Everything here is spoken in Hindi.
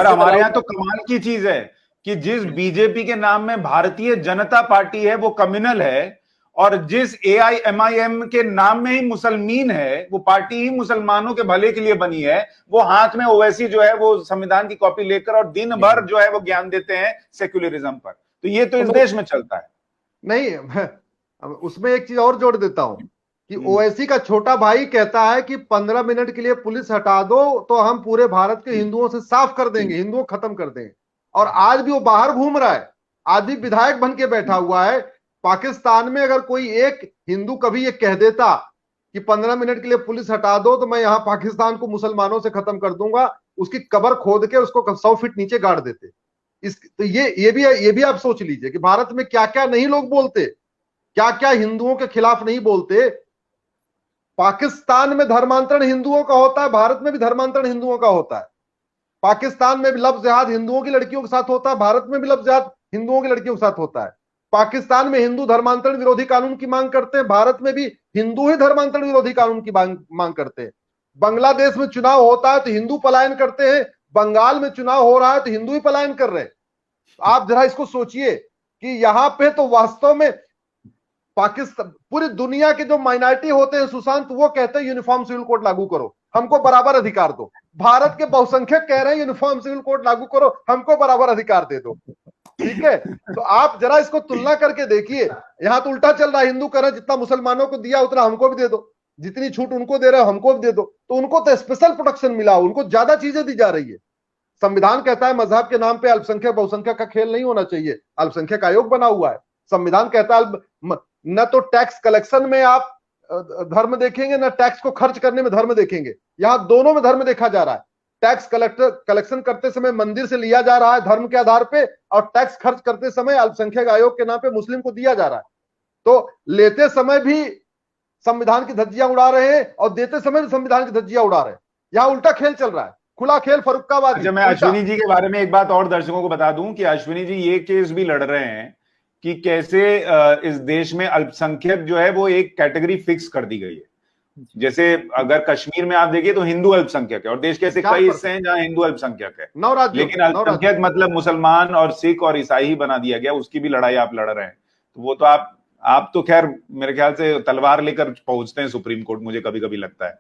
अरे मुझे हमारे बताओ। यहाँ तो कमाल की चीज है कि जिस बीजेपी के नाम में भारतीय जनता पार्टी है वो कम्युनल है, और जिस एआईएमआईएम के नाम में ही मुसलमान है, वो पार्टी ही मुसलमानों के भले के लिए बनी है, वो हाथ में ओवैसी जो है वो संविधान की कॉपी लेकर और दिन भर जो है वो ज्ञान देते हैं सेक्युलरिज्म पर। तो ये तो तो इस मैं देश में चलता है। नहीं अब उसमें एक चीज और जोड़ देता हूं कि हम्म। ओवैसी का छोटा भाई कहता है कि 15 मिनट के लिए पुलिस हटा दो तो हम पूरे भारत के हिंदुओं से साफ कर देंगे, हिंदुओं को खत्म कर देंगे। और आज भी वो बाहर घूम रहा है, आज भी विधायक बन के बैठा हुआ है। पाकिस्तान में अगर कोई एक हिंदू कभी ये कह देता कि 15 मिनट के लिए पुलिस हटा दो तो मैं यहां पाकिस्तान को मुसलमानों से खत्म कर दूंगा, उसकी कब्र खोद के उसको 100 फीट नीचे गाड़ देते। इस तो ये भी आप सोच लीजिए कि भारत में क्या क्या नहीं लोग बोलते, क्या क्या हिंदुओं के खिलाफ नहीं बोलते। पाकिस्तान में धर्मांतरण हिंदुओं का होता है, भारत में भी धर्मांतरण हिंदुओं का होता है। पाकिस्तान में भी लव जिहाद हिंदुओं की लड़कियों के साथ होता है, भारत में भी लव जिहाद हिंदुओं की लड़कियों के साथ होता है। पाकिस्तान में हिंदू धर्मांतरण विरोधी कानून की मांग करते हैं, भारत में भी हिंदू ही धर्मांतरण विरोधी कानून की मांग करते हैं। बांग्लादेश में चुनाव होता है तो हिंदू पलायन करते हैं, बंगाल में चुनाव हो रहा है तो हिंदू ही पलायन कर रहे हैं। आप जरा इसको सोचिए कि यहां पे तो वास्तव में पाकिस्तान, पूरी दुनिया के जो माइनॉरिटी होते हैं सुशांत, वो कहते हैं यूनिफॉर्म सिविल कोड लागू करो, हमको बराबर अधिकार दो। भारत के बहुसंख्यक कह रहे हैं यूनिफॉर्म सिविल कोड लागू करो, हमको बराबर अधिकार दे दो। ठीक है, तो आप जरा इसको तुलना करके देखिए। यहां तो उल्टा चल रहा है, हिंदू कह रहे हैं जितना मुसलमानों को दिया उतना हमको भी दे दो, जितनी छूट उनको दे रहे हो हमको भी दे दो। तो उनको तो स्पेशल प्रोटेक्शन मिला, उनको ज्यादा चीजें दी जा रही है। संविधान कहता है मजहब के नाम पे अल्पसंख्यक बहुसंख्यक का खेल नहीं होना चाहिए, अल्पसंख्यक आयोग बना हुआ है। संविधान कहता है न तो टैक्स कलेक्शन में आप धर्म देखेंगे, न टैक्स को खर्च करने में धर्म देखेंगे, यहां दोनों में धर्म देखा जा रहा है। टैक्स कलेक्शन करते समय मंदिर से लिया जा रहा है धर्म के आधार पे, और टैक्स खर्च करते समय अल्पसंख्यक आयोग के नाम पे मुस्लिम को दिया जा रहा है। तो लेते समय भी संविधान की धज्जियां उड़ा रहे हैं और देते समय भी संविधान की धज्जियां उड़ा रहे हैं। यहां उल्टा खेल चल रहा है, खुला खेल फरुक्काबाजी अच्छा, मैं उल्टा। अश्विनी जी के बारे में एक बात और दर्शकों को बता दूं कि अश्विनी जी ये केस भी लड़ रहे हैं कि कैसे इस देश में अल्पसंख्यक जो है वो एक कैटेगरी फिक्स कर दी गई है। जैसे अगर कश्मीर में आप देखिए तो हिंदू अल्पसंख्यक है, और देश के ऐसे कई हिस्से हैं जहां हिंदू अल्पसंख्यक है, 9 राज्यों लेकिन अल्पसंख्यक मतलब मुसलमान और सिख और ईसाई ही बना दिया गया। उसकी भी लड़ाई आप लड़ रहे हैं। तो वो तो आप तो खैर मेरे ख्याल से तलवार लेकर पहुंचते हैं सुप्रीम कोर्ट, मुझे कभी कभी लगता है।